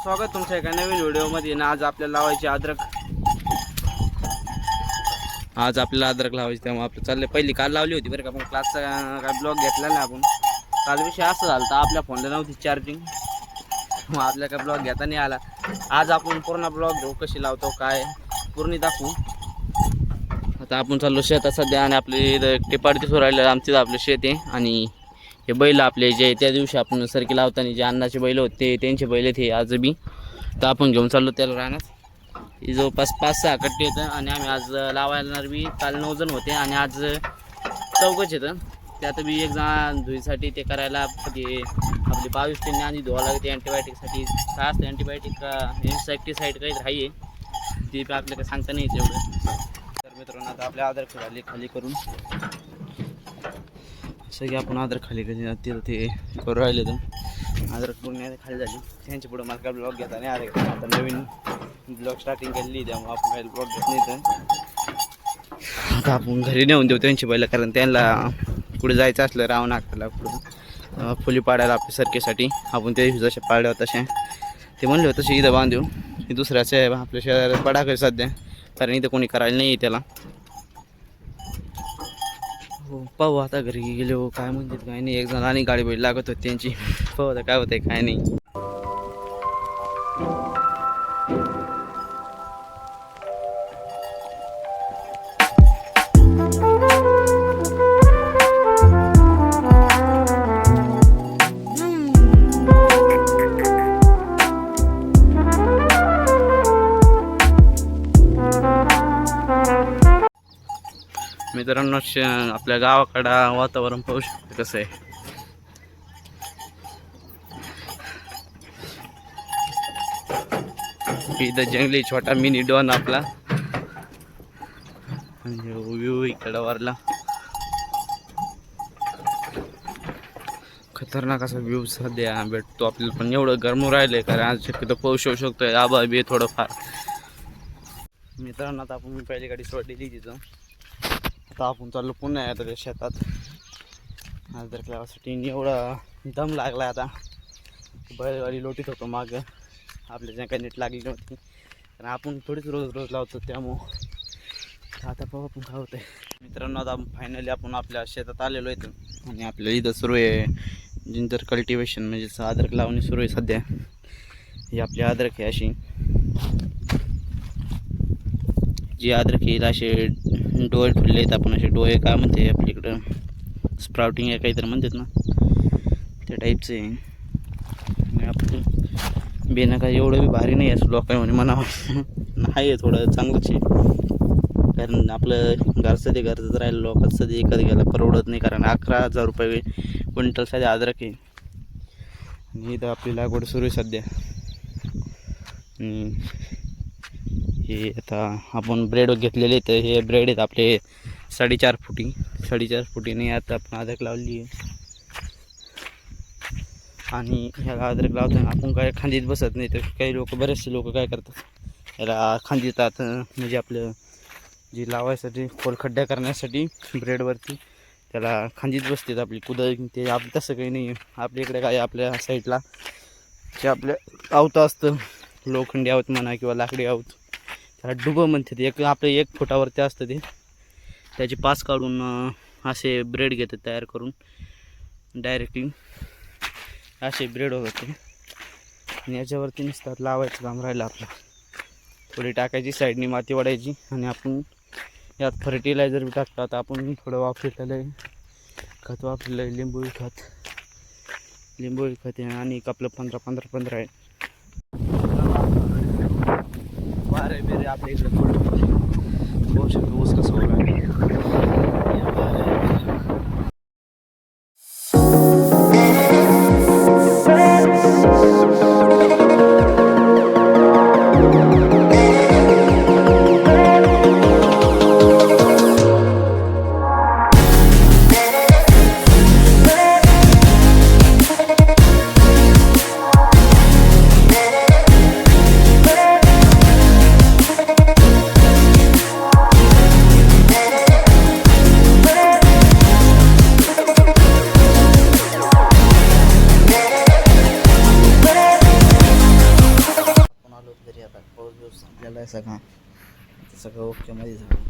स्वागत तुमच्या एका नवीन व्हिडिओमध्ये ना. आज आपल्याला लावायची अद्रक. आज आपल्याला अद्रक लावायची, त्यामुळे आपलं चाललं. पहिली काल लावली होती बरं का, पण क्लासचा काय ब्लॉग घेतला ना आपण. काल विषय असं झाला तर आपल्या फोनला नव्हती चार्जिंग, मग आपल्या काय ब्लॉग घेता नाही आला. आज आपण पूर्ण ब्लॉग घेऊ, कशी लावतो काय पूर्ण दाखवू. आता आपण चाललो शेतात सध्या, आणि आपले टिपाडती सुरू राहिलं. आमचीच आपलं शेत आहे, आणि हे बैल आपले जे त्या दिवशी आपण सरकी लावताना जे अन्नाचे बैल होते त्यांचे बैल ते आज बी. तर आपण घेऊन चाललो त्याला राहणार. ही जवळपास 5-6 कट्टे येतं, आणि आम्ही आज लावायला बी काल 9 जण होते आणि आज 4च येतं. त्यात बी एक जण धुईसाठी ते करायला ते आपली 22 त्यांनी आणि धुवा लागते. अँटीबायोटिकसाठी काय असतं, अँटीबायोटिक का इन्सेक्टिसाईड काही राही ते बी आपल्याला सांगता नाही येत एवढं. तर मित्रांनो आता आपल्या आधार खाली करून सगळी आपण आदर खाली तिथं ते करू राहिले. तर आदर पूर्ण खाली झाली. त्यांच्या पुढं मला काय ब्लॉग घेता नाही आले. आता नवीन ब्लॉग स्टार्टिंग केलेली, त्यामुळे आपण काही ब्लॉग घेत नाही. तर आता आपण घरी नेऊन देऊ त्यांची बैलं, कारण त्यांना पुढे जायचं असलं रावण नागपूरला पुढं फुली पाडायला आपल्या सरकेसाठी. आपण ते जसे पाळले होते तसे ते म्हणले होते तसे इथं बांधू. हे दुसऱ्याचे आपल्या शहरात पडा कर सध्या, कारण इथं कोणी करायला नाही त्याला. हो पाहू आता घरी गेलो काय म्हणतात काय नाही. एक जण आणि गाडी बैल लागत होती त्यांची, पाहू आता काय होतंय काय नाही. मित्रांनो आपल्या गावाकडं वातावरण पाहू शकतो कसं आहे. इथं जंगली छोटा मिनी डॉन आपला, व्ह्यू इकडं वरला खतरनाक असा व्ह्यू सध्या भेटतो आपल्याला. पण एवढं गरम राहिलंय कारण आज शक्यतो पाऊस येऊ शकतोय. आबा बी थोडंफार. मित्रांनो आता आपण पहिली गाडी सोडलेली तिथं. आता आपण चाललो पुन्हा आता त्या शेतात आदर लावासाठी. एवढा दम लागला आता. बैलगाडी लोटीत होतो मागं, आपल्या ज्या काही नीट लागली नव्हती, कारण आपण थोडीच रोज लावतो त्यामुळं. आता पाहू आपण काय होतंय. मित्रांनो आता फायनली आपण आपल्या शेतात आलेलो आहे, आणि आपल्या इथं सुरू आहे जिंजर कल्टिवेशन, म्हणजे अद्रक लावणी सुरू आहे सध्या. ही आपली अद्रक आहे अशी, जी अद्रक येईल असे डोळे ठेवले आहेत आपण. असे डोळे काय म्हणते आपल्या इकडं, स्प्राउटिंग आहे काहीतरी म्हणतात ना, त्या टाईपचे आहे. आपण बेना काय एवढं बी भारी नाही असं लोक म्हणे म्हणावं नाही, थोडं चांगलंच आहे. कारण आपलं घरचं ते घरचंच राहिलं. लोकांचं सध्या एखादं घ्यायला परवडत नाही, कारण 11,000 रुपये क्विंटल सध्या अद्रक आहे. आणि इथं आपली लागवड सुरू आहे सध्या. हे आता आपण ब्रेड घेतलेले, तर हे ब्रेड आहेत आपले 4.5 फुटीने. आता आपण अद्रक लावली आहे, आणि ह्याला अद्रक लावताना आपण काय खांदीत बसत नाही. तर काही लोक, बरेचसे लोक काय करतात, ह्याला खांदितात. म्हणजे आपलं जी लावायसाठी खोल खड्ड्या करण्यासाठी ब्रेडवरती त्याला खांदीत बसतात आपली कुदळ. ते आपलं तसं काही नाही. आपल्या इकडे काय आपल्या साईडला जे आपल्या आवतं असतं, लोखंडी आवत म्हणा किंवा लाकडी आवत, त्याला डुबं म्हणतात. एक आपलं 1 फुटावरती असतं ते. त्याची पास काढून असे ब्रेड घेतात तयार करून, डायरेक्टली असे ब्रेड होते. आणि याच्यावरती नुसतं लावायचं काम राहिलं आपलं. थोडी टाकायची साईडनी माती वाढायची, आणि आपण यात फर्टिलायझर बी टाकतो. आता आपण थोडं वापरलेलं आहे खत, वापरलेलं आहे लिंबोळी खत आहे, आणि एक आपलं 15-15 आहे. वारे बिरे आपल्या इकडे थोडं शकतो ऊस कसं होईल. आता पाऊस बिऊस संपलेला आहे सगळं, आता सगळं ओके मध्ये झालं.